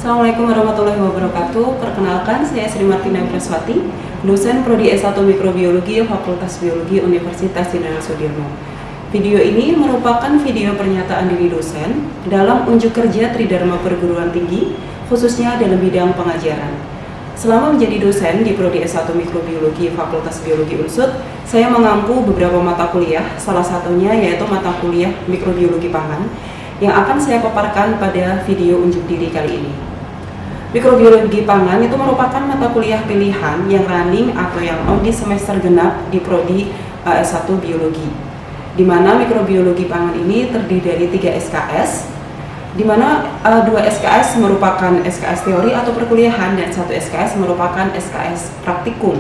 Assalamualaikum warahmatullahi wabarakatuh. Perkenalkan, saya Sri Martina Praswati, dosen Prodi S1 Mikrobiologi Fakultas Biologi Universitas Jenderal Sudirman. Video ini merupakan video pernyataan diri dosen dalam unjuk kerja Tridharma Perguruan Tinggi, khususnya dalam bidang pengajaran. Selama menjadi dosen di Prodi S1 Mikrobiologi Fakultas Biologi Unsud, saya mengampu beberapa mata kuliah, salah satunya yaitu mata kuliah Mikrobiologi Pangan, yang akan saya paparkan pada video unjuk diri kali ini. Mikrobiologi pangan itu merupakan mata kuliah pilihan yang running atau yang on di semester genap di Prodi S1 Biologi, di mana mikrobiologi pangan ini terdiri dari 3 SKS, di mana 2 SKS merupakan SKS teori atau perkuliahan dan 1 SKS merupakan SKS praktikum.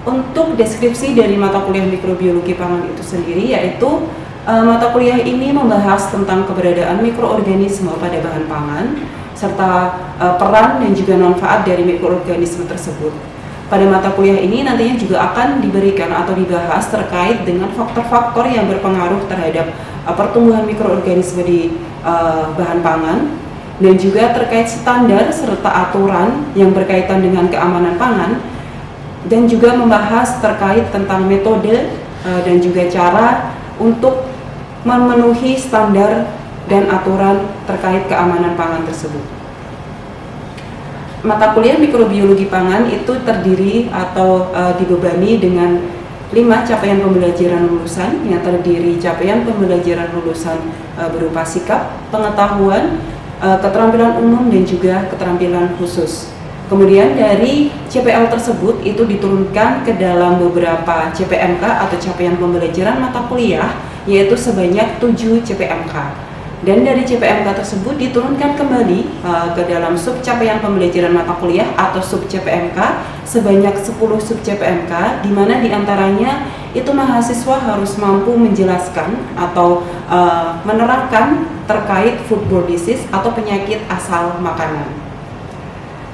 Untuk deskripsi dari mata kuliah mikrobiologi pangan itu sendiri yaitu mata kuliah ini membahas tentang keberadaan mikroorganisme pada bahan pangan, serta peran dan juga manfaat dari mikroorganisme tersebut. Pada mata kuliah ini nantinya juga akan diberikan atau dibahas terkait dengan faktor-faktor yang berpengaruh terhadap pertumbuhan mikroorganisme di bahan pangan, dan juga terkait standar serta aturan yang berkaitan dengan keamanan pangan, dan juga membahas terkait tentang metode dan juga cara untuk memenuhi standar dan aturan terkait keamanan pangan tersebut. Mata kuliah mikrobiologi pangan itu terdiri atau dibebani dengan 5 capaian pembelajaran lulusan, yang terdiri capaian pembelajaran lulusan berupa sikap, pengetahuan, keterampilan umum, dan juga keterampilan khusus. Kemudian dari CPL tersebut itu diturunkan ke dalam beberapa CPMK atau capaian pembelajaran mata kuliah, yaitu sebanyak 7 CPMK. Dan dari CPMK tersebut diturunkan kembali ke dalam sub capaian pembelajaran mata kuliah atau sub CPMK sebanyak 10 sub CPMK, di mana diantaranya itu mahasiswa harus mampu menjelaskan atau menerangkan terkait foodborne disease atau penyakit asal makanan.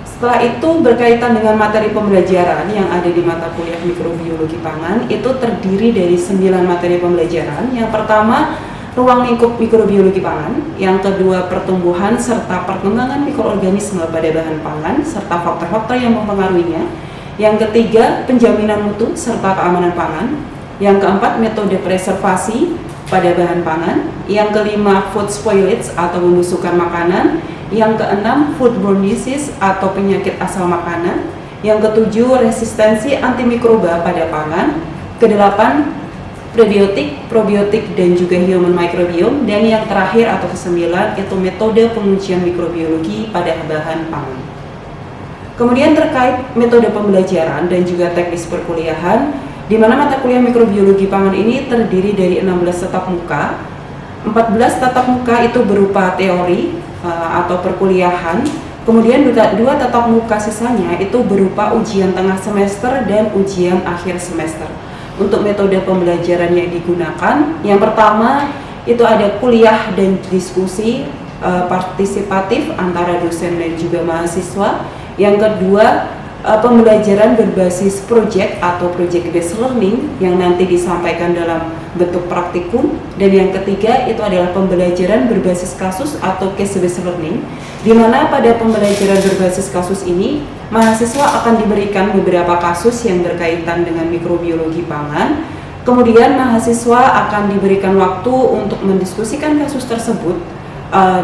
Setelah itu berkaitan dengan materi pembelajaran yang ada di mata kuliah mikrobiologi pangan itu terdiri dari 9 materi pembelajaran. Yang pertama, ruang lingkup mikrobiologi pangan. Yang kedua, pertumbuhan serta perkembangan mikroorganisme pada bahan pangan serta faktor-faktor yang mempengaruhinya. Yang ketiga, penjaminan mutu serta keamanan pangan. Yang keempat, metode preservasi pada bahan pangan. Yang kelima, food spoilage atau pembusukan makanan. Yang keenam, foodborne disease atau penyakit asal makanan. Yang ketujuh, resistensi antimikroba pada pangan. Kedelapan, prebiotik, probiotik, dan juga human microbiome. Dan yang terakhir atau kesembilan itu metode pengujian mikrobiologi pada bahan pangan. Kemudian terkait metode pembelajaran dan juga teknis perkuliahan, di mana mata kuliah mikrobiologi pangan ini terdiri dari 16 tatap muka. 14 tatap muka itu berupa teori atau perkuliahan, kemudian 2 tatap muka sisanya itu berupa ujian tengah semester dan ujian akhir semester. Untuk metode pembelajaran yang digunakan, yang pertama itu ada kuliah dan diskusi partisipatif antara dosen dan juga mahasiswa. Yang kedua, pembelajaran berbasis project atau project based learning yang nanti disampaikan dalam bentuk praktikum. Dan yang ketiga itu adalah pembelajaran berbasis kasus atau case based learning, di mana pada pembelajaran berbasis kasus ini mahasiswa akan diberikan beberapa kasus yang berkaitan dengan mikrobiologi pangan. Kemudian mahasiswa akan diberikan waktu untuk mendiskusikan kasus tersebut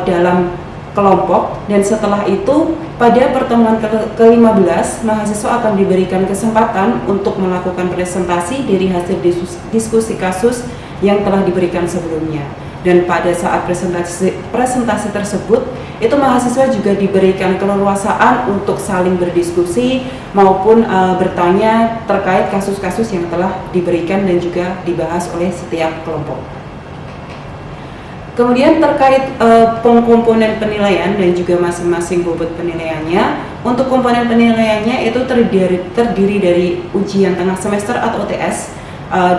dalam kelompok, dan setelah itu pada pertemuan ke-15 mahasiswa akan diberikan kesempatan untuk melakukan presentasi dari hasil diskusi kasus yang telah diberikan sebelumnya. Dan pada saat presentasi tersebut itu mahasiswa juga diberikan keleluasaan untuk saling berdiskusi maupun bertanya terkait kasus-kasus yang telah diberikan dan juga dibahas oleh setiap kelompok. Kemudian terkait komponen penilaian dan juga masing-masing bobot penilaiannya. Untuk komponen penilaiannya itu terdiri dari ujian tengah semester atau UTS,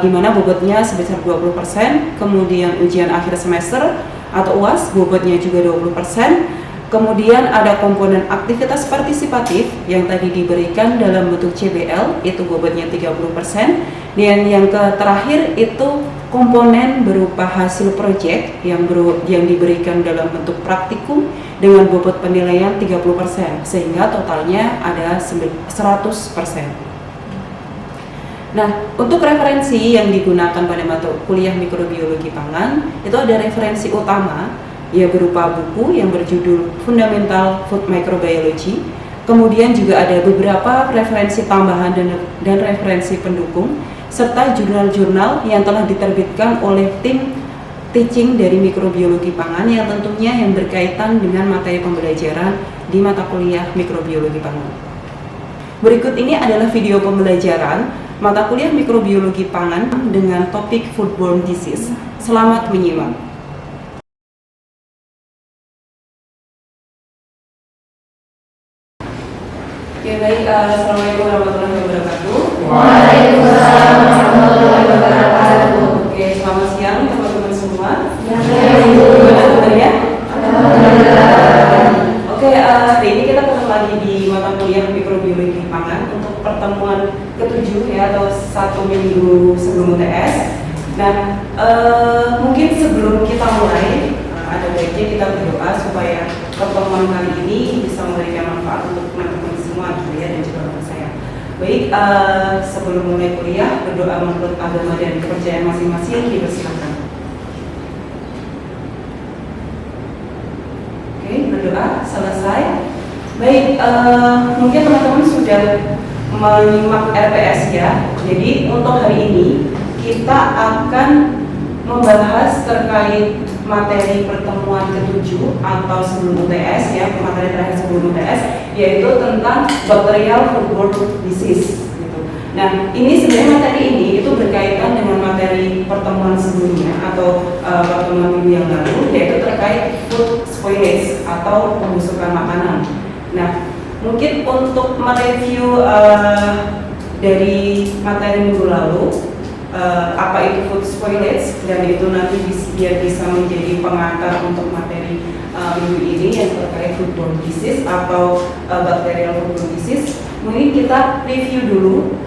di mana bobotnya sebesar 20%, kemudian ujian akhir semester atau UAS bobotnya juga 20%. Kemudian ada komponen aktivitas partisipatif yang tadi diberikan dalam bentuk CBL, itu bobotnya 30%. Dan yang terakhir itu komponen berupa hasil proyek yang diberikan dalam bentuk praktikum dengan bobot penilaian 30%, sehingga totalnya ada 100%. Nah, untuk referensi yang digunakan pada mata kuliah mikrobiologi pangan, itu ada referensi utama, ya berupa buku yang berjudul Fundamental Food Microbiology. Kemudian juga ada beberapa referensi tambahan dan referensi pendukung, serta jurnal-jurnal yang telah diterbitkan oleh tim teaching dari mikrobiologi pangan yang tentunya yang berkaitan dengan materi pembelajaran di mata kuliah mikrobiologi pangan. Berikut ini adalah video pembelajaran mata kuliah mikrobiologi pangan dengan topik foodborne disease. Selamat menyimak. Oke, baik. Assalamualaikum warahmatullahi wabarakatuh. Waalaikumsalam warahmatullahi wabarakatuh. Oke, selamat siang teman-teman semua. Gimana kabarnya? Alhamdulillah. Oke, hari ini kita ketemu lagi di mata kuliah mikrobiologi pangan untuk pertemuan ke-7 ya, atau 1 minggu sebelum UTS. Nah, mungkin sebelum kita mulai, ada baiknya kita berdoa supaya pertemuan kali ini bisa memberikan manfaat untuk teman-teman semua gitu ya, dan juga untuk saya. Baik, sebelum mulai kuliah, berdoa menurut agama dan kepercayaan masing-masing, dipersilakan. Oke, berdoa selesai. Baik, mungkin teman-teman sudah menyimak RPS ya. Jadi untuk hari ini kita akan membahas terkait materi pertemuan ke-7 atau sebelum UTS ya, materi terakhir sebelum UTS, yaitu tentang bacterial foodborne disease gitu. Nah, ini sebenarnya materi ini itu berkaitan dengan materi pertemuan sebelumnya atau pertemuan minggu yang lalu, yaitu terkait food spoilage atau pembusukan makanan. Nah, mungkin untuk mereview dari materi minggu lalu, apa itu food spoilage, dan itu nanti biar bisa menjadi pengantar untuk materi minggu ini yang terkait foodborne disease atau bacterial foodborne disease. Mungkin kita review dulu.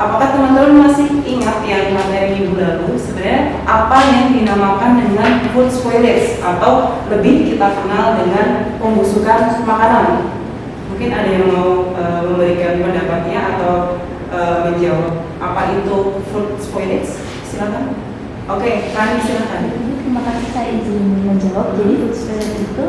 Apakah teman-teman masih ingat yang materi minggu lalu sebenarnya apa yang dinamakan dengan food spoilage atau lebih kita kenal dengan pembusukan makanan? Mungkin ada yang mau memberikan pendapatnya atau menjawab apa itu food spoilage? Silakan. Oke, Rani silakan. Terima kasih, saya izin menjawab. Jadi food spoilage itu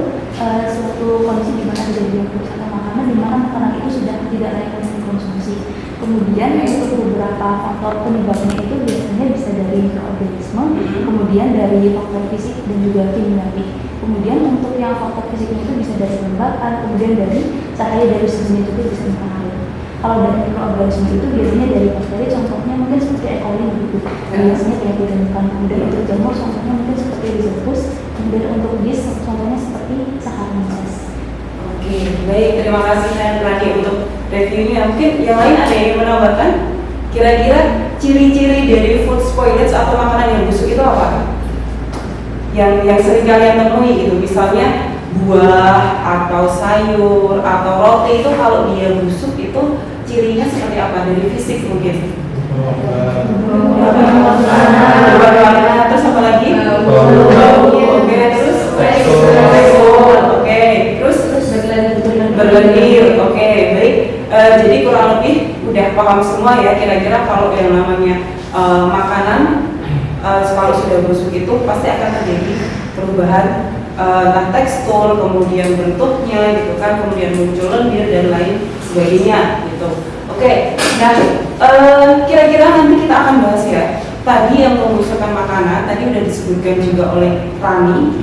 suatu kondisi di mana terjadi perusakan makanan di mana makanan itu sudah tidak layak untuk dikonsumsi. Kemudian untuk beberapa faktor penyebabnya itu biasanya bisa dari mikroorganisme, kemudian dari faktor fisik dan juga kimiawi. Kemudian untuk yang faktor fisiknya itu bisa dari kelembapan, kemudian dari cahaya dari suhunya juga bisa mempengaruhi. Kalau dari mikroorganisme itu biasanya dari bakteri, contohnya mungkin seperti E. coli gitu. Biasanya penyakit ditemukan. Kemudian untuk jamur contohnya mungkin seperti Rhizopus. Kemudian untuk yeast contohnya seperti Saccharomyces. Oke, baik, terima kasih Rani untuk reviewnya. Mungkin yang lain ada yang menambahkan? Kira-kira ciri-ciri dari food spoilage atau makanan yang busuk itu apa? Yang sering kalian temui gitu, misalnya buah atau sayur atau roti itu kalau dia busuk itu cirinya seperti apa? Dari fisik mungkin? Berwarna, terus apa lagi? Oke, terus oke, terus berlendir. Oke, baik. Jadi kurang lebih udah paham semua ya kira-kira kalau yang namanya makanan kalau sudah busuk itu pasti akan terjadi perubahan tekstur, kemudian bentuknya gitu kan, kemudian muncul lendir dan lain sebagainya gitu. Oke, nah kira-kira nanti kita akan bahas ya. Tadi yang pembusukan makanan tadi udah disebutkan juga oleh Rani.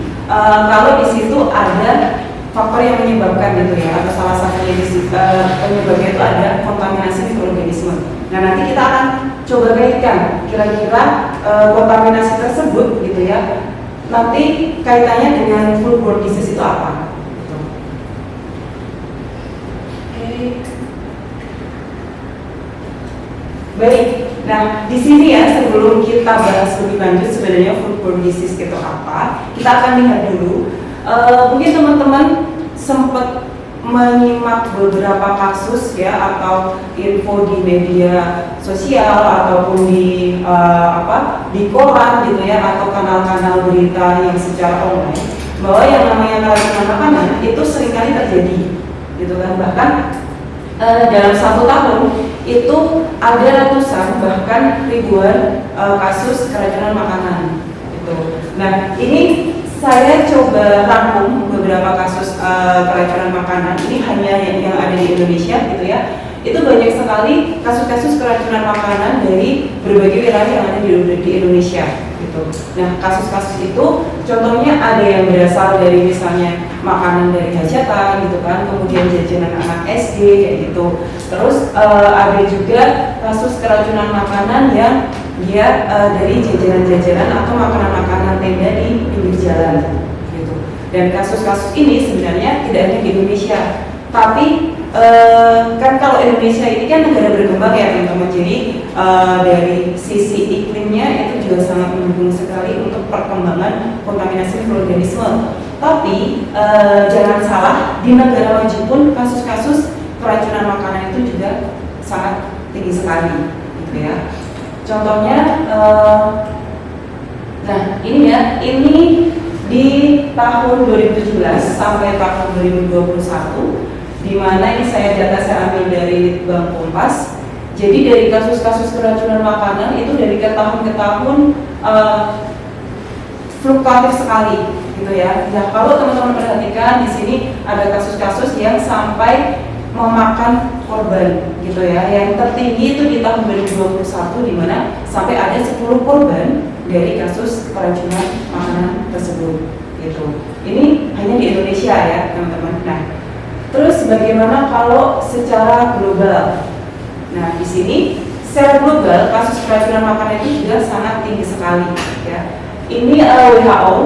Kalau di situ ada faktor yang menyebabkan gitu ya, atau salah satunya di situ penyebabnya itu ada kontaminasi mikroorganisme. Nah, nanti kita akan coba kaitkan kira-kira kontaminasi tersebut gitu ya. Nanti kaitannya dengan foodborne disease itu apa? Oke. Baik. Nah, di sini ya sebelum kita bahas lebih lanjut sebenarnya foodborne disease itu apa, kita akan lihat dulu. Mungkin teman-teman sempat menyimak beberapa kasus ya atau info di media sosial ataupun di di koran gitu ya, atau kanal-kanal berita yang secara online, bahwa yang namanya keracunan makanan itu seringkali terjadi gitu kan. Bahkan dalam 1 tahun itu ada ratusan bahkan ribuan kasus keracunan makanan gitu. Nah, ini saya coba rangkum beberapa kasus keracunan makanan. Ini hanya yang ada di Indonesia gitu ya. Itu banyak sekali kasus-kasus keracunan makanan dari berbagai wilayah yang ada di Indonesia gitu. Nah, kasus-kasus itu contohnya ada yang berasal dari misalnya makanan dari hajatan gitu kan, kemudian jajanan anak SD kayak gitu. Terus ada juga kasus keracunan makanan yang dia dari jajanan-jajanan atau makanan-makanan tenda di pinggir jalan gitu. Dan kasus-kasus ini sebenarnya tidak hanya di Indonesia, tapi kan kalau Indonesia ini kan negara berkembang ya teman-teman, jadi dari sisi iklimnya itu juga sangat mendukung sekali untuk perkembangan kontaminasi mikroorganisme. Tapi jangan salah, di negara maju pun kasus-kasus keracunan makanan itu juga sangat tinggi sekali gitu ya. Contohnya nah ini ya, ini di tahun 2017 sampai tahun 2021, di mana ini data saya ambil dari Bank Kompas. Jadi dari kasus-kasus keracunan makanan itu dari tahun ke tahun fluktuatif sekali gitu ya. Nah, kalau teman-teman perhatikan di sini ada kasus-kasus yang sampai memakan korban gitu ya. Yang tertinggi itu di tahun 2021 di mana sampai ada 10 korban dari kasus keracunan makanan tersebut gitu. Ini hanya di Indonesia ya, teman-teman. Nah, terus bagaimana kalau secara global? Nah, di sini secara global kasus keracunan makanan itu juga sangat tinggi sekali ya. Ini WHO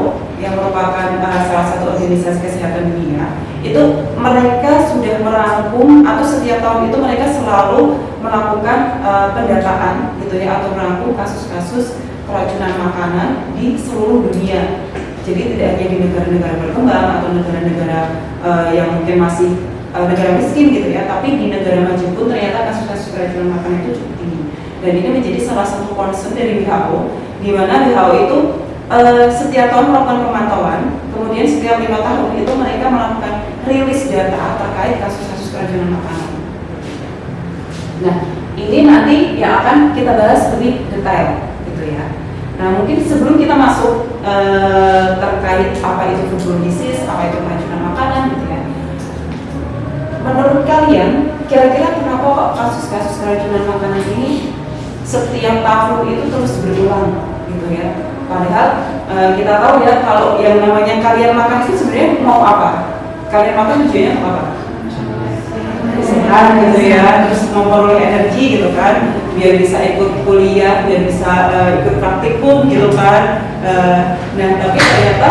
yang merupakan salah satu organisasi kesehatan dunia, itu mereka sudah merangkum atau setiap tahun itu mereka selalu melakukan pendataan gitu ya, atau merangkum kasus-kasus keracunan makanan di seluruh dunia. Jadi tidak hanya di negara-negara berkembang atau negara-negara yang mungkin masih negara miskin gitu ya, tapi di negara maju pun ternyata kasus-kasus keracunan makanan itu cukup tinggi. Dan ini menjadi salah satu concern dari WHO, di mana WHO itu setiap tahun melakukan pemantauan, kemudian setiap 5 tahun itu mereka melakukan rilis data terkait kasus-kasus keracunan makanan. Nah, ini nanti yang akan kita bahas lebih detail gitu ya. Nah, mungkin sebelum kita masuk terkait apa itu foodborne disease, apa itu keracunan makanan gitu ya. Menurut kalian, kira-kira kenapa kok kasus-kasus keracunan makanan ini setiap tahun itu terus berulang gitu ya? Padahal kita tahu ya, kalau yang namanya kalian makan itu sebenarnya mau apa? Kalian makan tujuannya apa? Sehat gitu ya, terus memperoleh energi gitu kan, biar bisa ikut kuliah, biar bisa ikut praktikum gitu kan. Nah, tapi ternyata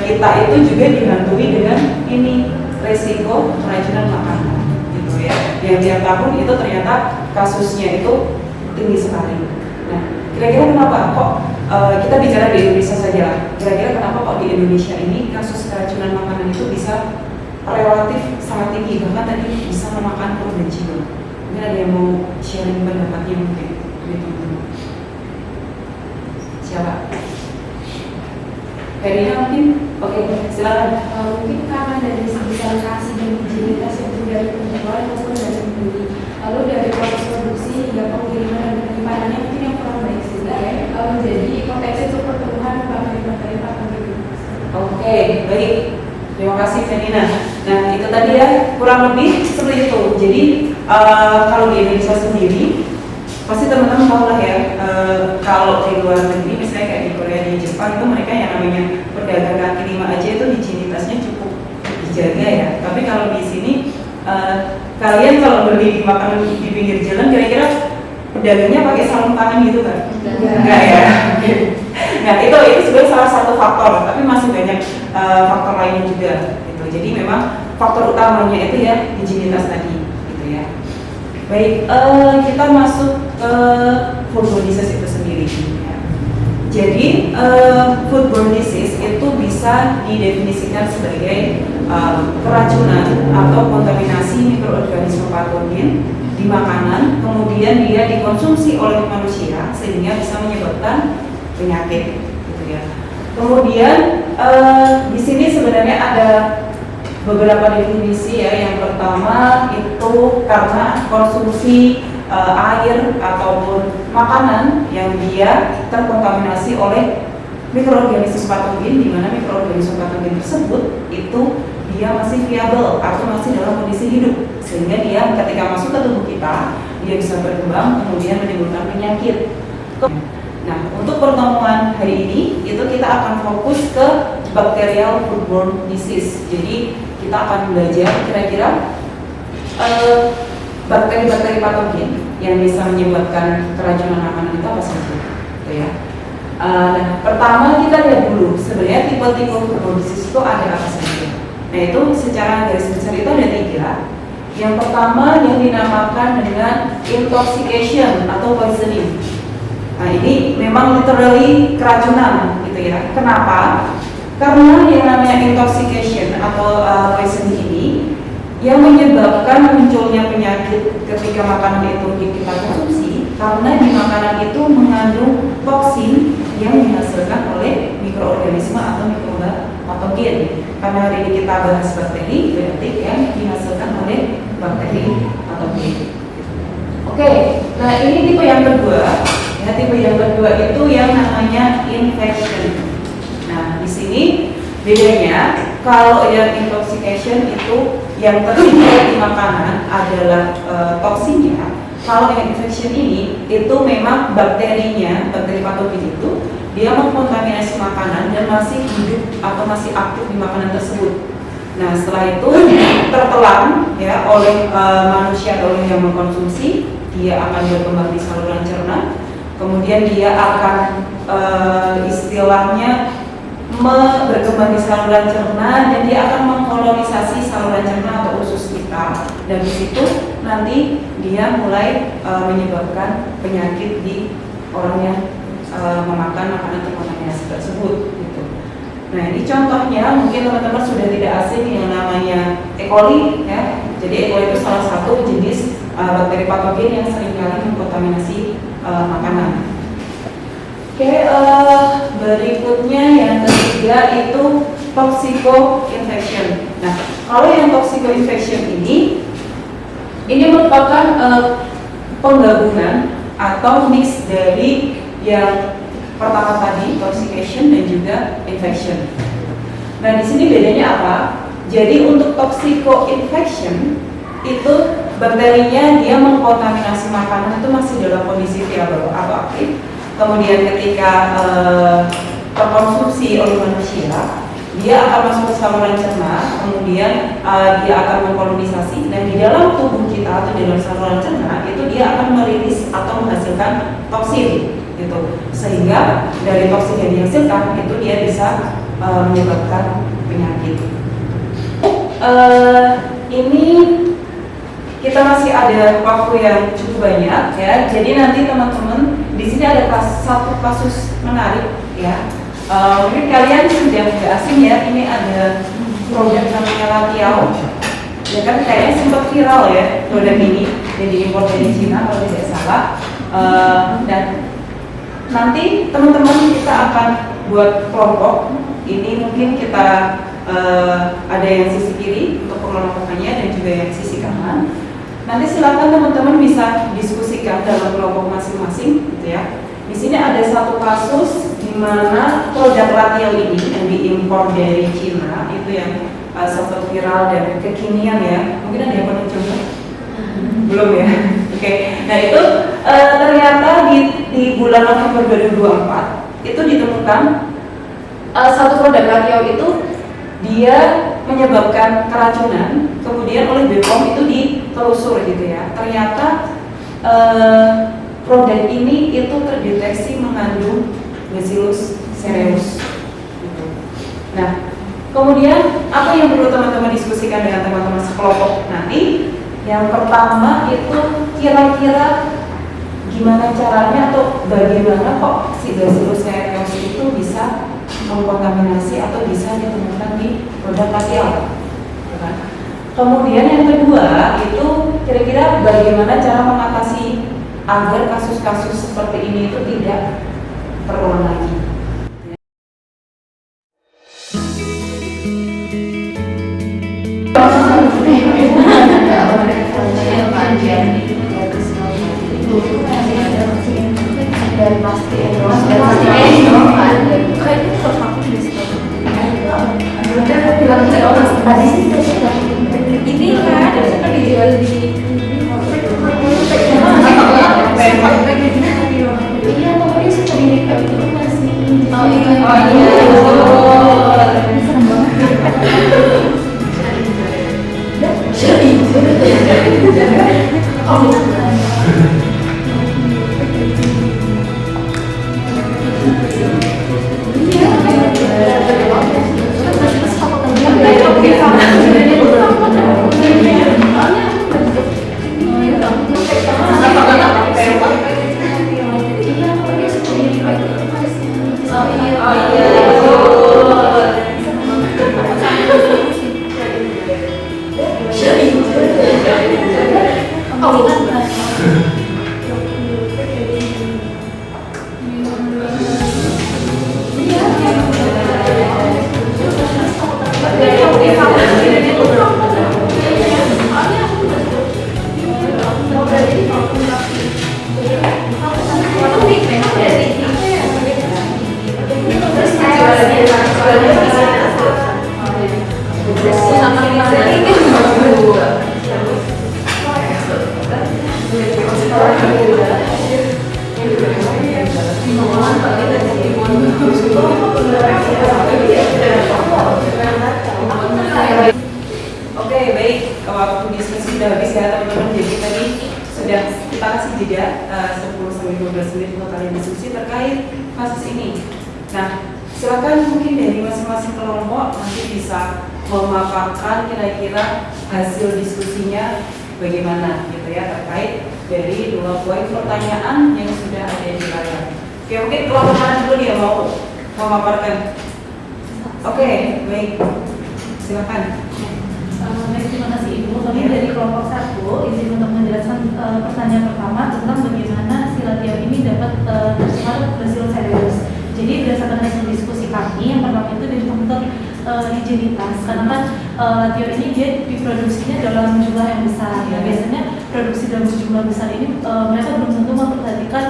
kita itu juga dihantui dengan ini resiko keracunan makanan gitu ya, yang tiap tahun itu ternyata kasusnya itu tinggi sekali. Nah, kira-kira kenapa kok kita bicara di Indonesia saja lah, kira-kira kenapa kok di Indonesia ini kasus keracunan makanan itu bisa relatif sangat tinggi, bahkan tadi bisa memakan korban jiwa. Mungkin ada yang mau sharing pendapatnya mungkin gitu. Siapa? Herina mungkin? Oke, silakan. Mungkin karena dari segi sanitasi dan higienitas yang dari penjual maupun dari pembeli, lalu dari proses produksi hingga pengiriman dan penyimpanannya mungkin yang kurang baik sehingga menjadi potensi untuk pertumbuhan bakteri-bakteri pathogen. Oke, baik. Terima kasih Herina. Nah, itu tadi ya, kurang lebih seperti itu. Jadi kalau di Indonesia sendiri pasti teman-teman tahu lah ya, kalau di luar negeri misalnya kayak di Korea, di Jepang itu mereka yang namanya pedagang kaki lima aja itu higienitasnya cukup dijaga ya. Tapi kalau di sini kalian kalau beli makanan di pinggir jalan, kira-kira pedagangnya pakai sarung tangan gitu kan? Enggak ya. Nah, itu sebenarnya salah satu faktor, tapi masih banyak faktor lainnya juga gitu. Jadi memang faktor utamanya itu ya higienitas tadi gitu ya. Baik, kita masuk ke foodborne disease itu sendiri ya. Jadi foodborne disease itu bisa didefinisikan sebagai keracunan atau kontaminasi mikroorganisme patogen di makanan, kemudian dia dikonsumsi oleh manusia sehingga bisa menyebabkan penyakit, gitu ya. Kemudian di sini sebenarnya ada beberapa definisi ya. Yang pertama itu karena konsumsi air ataupun makanan yang dia terkontaminasi oleh mikroorganisme patogen, di mana mikroorganisme patogen tersebut itu dia masih viable atau masih dalam kondisi hidup, sehingga dia ketika masuk ke tubuh kita dia bisa berkembang kemudian menimbulkan penyakit. Nah, untuk pertemuan hari ini itu kita akan fokus ke bacterial foodborne disease. Jadi kita akan belajar kira-kira bakteri-bakteri patogen yang bisa menyebabkan keracunan makanan itu apa saja, gitu ya. Nah, pertama kita lihat dulu sebenarnya tipe-tipe foodborne disease itu ada apa saja. Nah, itu secara garis besar itu ada 3. Yang pertama yang dinamakan dengan intoxication atau poisoning. Nah, ini memang literally keracunan, gitu ya. Kenapa? Karena yang namanya intoxication atau poisoning ini yang menyebabkan munculnya penyakit ketika makanan itu kita konsumsi, karena di makanan itu mengandung toksin yang dihasilkan oleh mikroorganisme atau mikroba patogen. Karena hari ini kita bahas bakteri, berarti yang dihasilkan oleh bakteri patogen. Oke, nah ini tipe yang kedua. Ya, tipe yang kedua itu yang namanya infection. Nah, di sini bedanya kalau yang intoxication itu yang terlihat di makanan adalah toksinnya. Kalau yang infection ini itu memang bakterinya, bakteri patogen itu dia mengkontaminasi makanan dan masih hidup atau masih aktif di makanan tersebut. Nah, setelah itu tertelan ya oleh manusia atau yang mengkonsumsi, dia akan berkembang di saluran cerna. Kemudian dia akan istilahnya berkembang di saluran cerna dan dia akan mengkolonisasi saluran cerna atau usus kita. Dan di situ nanti dia mulai menyebabkan penyakit di orang yang memakan makanan terkontaminasi tersebut. Gitu. Nah, ini contohnya mungkin teman-teman sudah tidak asing yang namanya E. coli ya. Jadi E. coli itu salah satu jenis bakteri patogen yang seringkali mengkontaminasi makanan. Oke, berikutnya yang ketiga itu toxico infection. Nah, kalau yang toxico infection ini merupakan penggabungan atau mix dari yang pertama tadi toxication dan juga infection. Nah, di sini bedanya apa? Jadi untuk toxico infection itu bakterinya dia mengkontaminasi makanan itu masih dalam kondisi viable atau aktif. Kemudian ketika terkonsumsi oleh manusia, dia akan masuk ke saluran cerna, kemudian dia akan mengkolonisasi dan di dalam tubuh kita atau di dalam saluran cerna itu dia akan merilis atau menghasilkan toksin, gitu. Sehingga dari toksin yang dihasilkan itu dia bisa menyebabkan penyakit. Ini kita masih ada waktu yang cukup banyak ya. Jadi nanti teman-teman di sini ada satu kasus menarik ya. Mungkin kalian sudah tidak asing ya. Ini ada produk namanya Latiao. Ya kan kayaknya sempat viral ya produk ini yang diimpor dari Cina kalau tidak salah. Dan nanti teman-teman kita akan buat kelompok. Ini mungkin kita ada yang sisi kiri untuk pengelompokannya dan juga yang sisi kanan. Nanti silakan teman-teman bisa diskusikan dalam kelompok masing-masing, gitu ya. Di sini ada satu kasus di mana produk Latiao ini yang diimpor dari Cina itu yang sempat viral dan kekinian ya. Mungkin ada yang pernah coba? Belum ya. Oke. Nah itu ternyata di bulan November 2024 itu ditemukan satu produk Latiao itu dia menyebabkan keracunan, kemudian oleh BPOM itu ditelusur gitu ya. Ternyata produk ini itu terdeteksi mengandung Bacillus cereus. Gitu. Nah, kemudian apa yang perlu teman-teman diskusikan dengan teman-teman sekelompok nanti? Yang pertama itu kira-kira gimana caranya atau bagaimana kok si Bacillus cereus bisa mengkontaminasi atau bisa ditemukan di produk labial. Kemudian yang kedua itu kira-kira bagaimana cara mengatasi agar kasus-kasus seperti ini itu tidak terulang lagi. Dan pasti Ini kan suka dijual di iya pokoknya suka di itu masih serem Oke, baik. Waktu diskusi sudah habis ya teman-teman. Jadi tadi sudah kita kasih jeda 10-12 menit untuk kalian diskusi terkait kasus ini. Nah, silakan mungkin dari masing-masing kelompok nanti bisa memaparkan kira-kira hasil diskusinya bagaimana gitu ya terkait dari 2 poin pertanyaan yang sudah ada di layar. Oke, mungkin kelompok mana dulu dia mau memaparkan? Oke, baik. Silakan. Baik, terima kasih Ibu. Kami dari kelompok 1 izin untuk menjelaskan pertanyaan pertama tentang bagaimana si Latio ini dapat tercemar Bacillus cereus. Jadi berdasarkan hasil diskusi kami, yang pertama itu dari faktor higienitas, karena kan Latio ini dia diproduksinya dalam jumlah yang besar. Ya, biasanya produksi dalam jumlah besar ini mereka belum tentu memperhatikan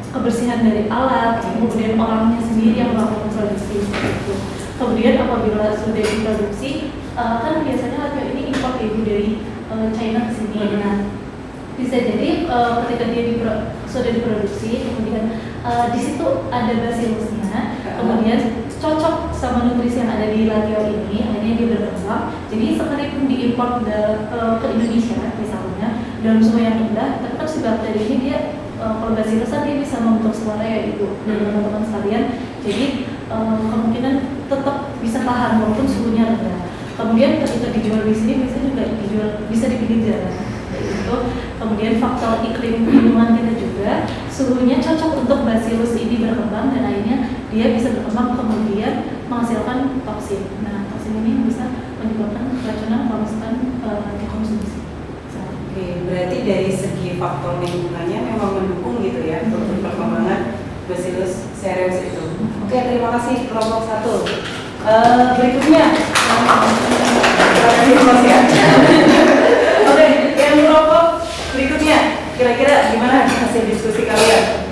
kebersihan dari alat, kemudian orangnya sendiri yang melakukan produksi seperti itu. Kemudian apabila sudah diproduksi, kan biasanya Latio ini import ibu dari China ke sini. Nah, bisa jadi ketika dia sudah diproduksi, kemudian di situ ada basilusnya, kemudian cocok sama nutrisi yang ada di Latio ini, akhirnya dia berkembang. Jadi sekalipun diimpor ke Indonesia misalnya dalam suhu yang rendah, tapi kan si bakteri ini dia kalau basilusan dia bisa membentuk suara ya ibu dan teman-teman sekalian. Jadi kemungkinan tetap bisa tahan walaupun suhunya rendah. Kemudian ketika dijual di sini biasanya juga dijual bisa dipilih jalan. Itu kemudian faktor iklim lingkungan kita juga suhunya cocok untuk bacillus ini berkembang dan akhirnya dia bisa berkembang kemudian menghasilkan toksin. Nah, toksin ini bisa menyebabkan keracunan kalau misalkan dikonsumsi. Oke, berarti dari segi faktor lingkungannya memang mendukung gitu ya untuk perkembangan Bacillus cereus itu. Oke, terima kasih kelompok 1. Berikutnya, Oke, yang kelompok berikutnya, kira-kira gimana hasil diskusi kalian?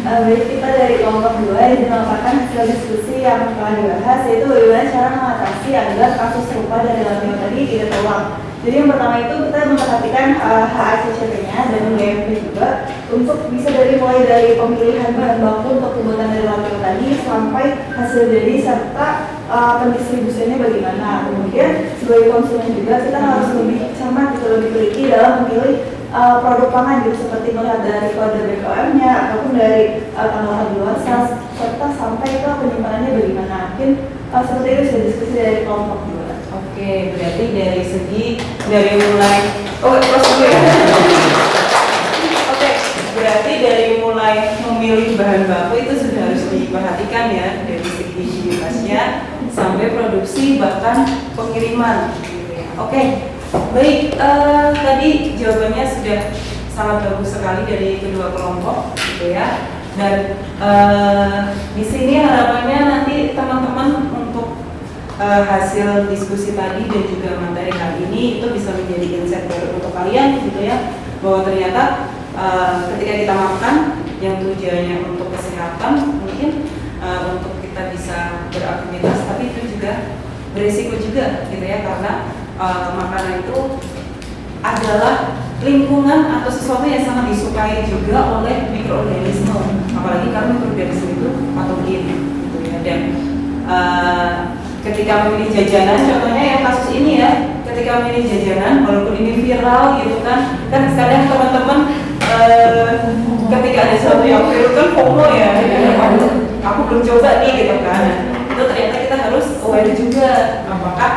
Baik, kita dari kelompok 2 yang melakukan hasil diskusi yang telah dibahas, yaitu bagaimana cara mengatasi agar kasus serupa dari Latio tadi tidak terulang. Jadi yang pertama itu kita memperhatikan HACCP-nya dan GMP juga untuk bisa mulai dari pemilihan bahan baku untuk pembuatan dari Latio tadi sampai hasil jadi serta pendistribusiannya bagaimana. Kemudian sebagai konsumen juga kita harus lebih cermat, lebih teliti dalam memilih produk pangan gitu, seperti melihat dari kode BPOM-nya ataupun dari tanggal kadaluarsa serta sampai ke penyimpanannya bagaimana. Mungkin seperti itu sudah diskusi dari kelompok 2. Oke, berarti dari mulai terus dulu ya. Oke, berarti memilih bahan baku itu sudah harus diperhatikan ya, dari segi higienitasnya sampai produksi bahkan pengiriman gitu ya. Oke, baik, tadi jawabannya sudah sangat bagus sekali dari kedua kelompok gitu ya. Dan di sini harapannya nanti teman-teman untuk hasil diskusi tadi dan juga materi kali ini itu bisa menjadi insight baru untuk kalian gitu ya, bahwa ternyata ketika kita makan yang tujuannya untuk kesehatan mungkin untuk kita bisa beraktivitas, tapi itu juga beresiko juga gitu ya, karena makanan itu adalah lingkungan atau sesuatu yang sangat disukai juga oleh mikroorganisme, apalagi karena mikroorganisme itu patogen gitu ya. Dan ketika memilih jajanan, contohnya yang kasus ini ya, ketika memilih jajanan walaupun ini viral gitu kan kadang teman-teman ketika ada sesuatu yang viral kan FOMO ya, aku belum coba nih gitu kan. Itu ternyata kita harus aware juga apakah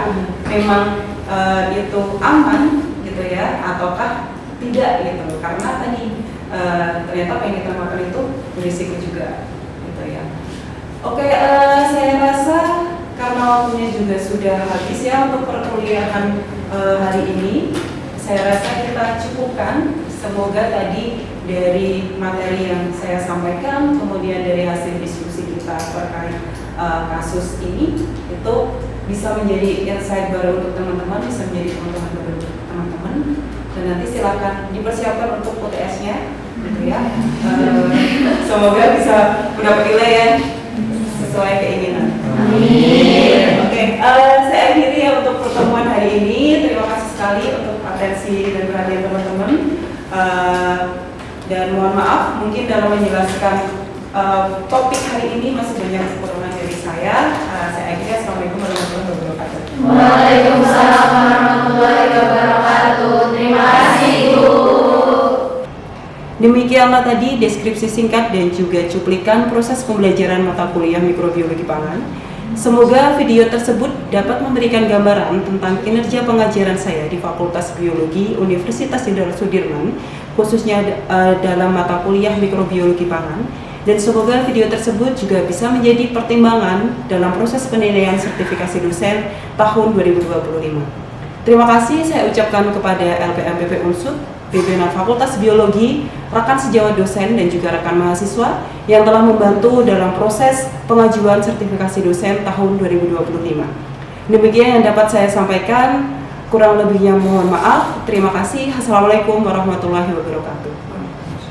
memang itu aman gitu ya, ataukah tidak gitu, karena tadi ternyata apa yang kita makan itu berisiko juga gitu ya. Oke, saya rasa karena waktunya juga sudah habis ya untuk perkuliahan hari ini, saya rasa kita cukupkan. Semoga tadi dari materi yang saya sampaikan, kemudian dari hasil diskusi kita terkait kasus ini, itu bisa menjadi insight baru untuk teman-teman, bisa menjadi pengetahuan baru untuk teman-teman. Dan nanti silakan dipersiapkan untuk UTS-nya, gitu ya. Semoga bisa mendapat nilai yang sesuai keinginan. Amin. Oke, saya akhiri ya untuk pertemuan hari ini. Terima kasih sekali untuk atensi dan perhatian teman-teman. Dan mohon maaf, mungkin dalam menjelaskan topik hari ini masih banyak kekurangan dari saya. Saya akhiri. Assalamualaikum warahmatullahi wabarakatuh. Waalaikumsalam warahmatullahi wabarakatuh. Terima kasih Ibu. Demikianlah tadi deskripsi singkat dan juga cuplikan proses pembelajaran mata kuliah mikrobiologi pangan. Semoga video tersebut dapat memberikan gambaran tentang kinerja pengajaran saya di Fakultas Biologi Universitas Jenderal Sudirman, khususnya dalam mata kuliah mikrobiologi pangan. Dan semoga video tersebut juga bisa menjadi pertimbangan dalam proses penilaian sertifikasi dosen tahun 2025. Terima kasih saya ucapkan kepada LPMPP Unsud, pimpinan Fakultas Biologi, rekan sejawat dosen dan juga rekan mahasiswa yang telah membantu dalam proses pengajuan sertifikasi dosen tahun 2025. Demikian yang dapat saya sampaikan, kurang lebihnya mohon maaf. Terima kasih. Assalamualaikum warahmatullahi wabarakatuh.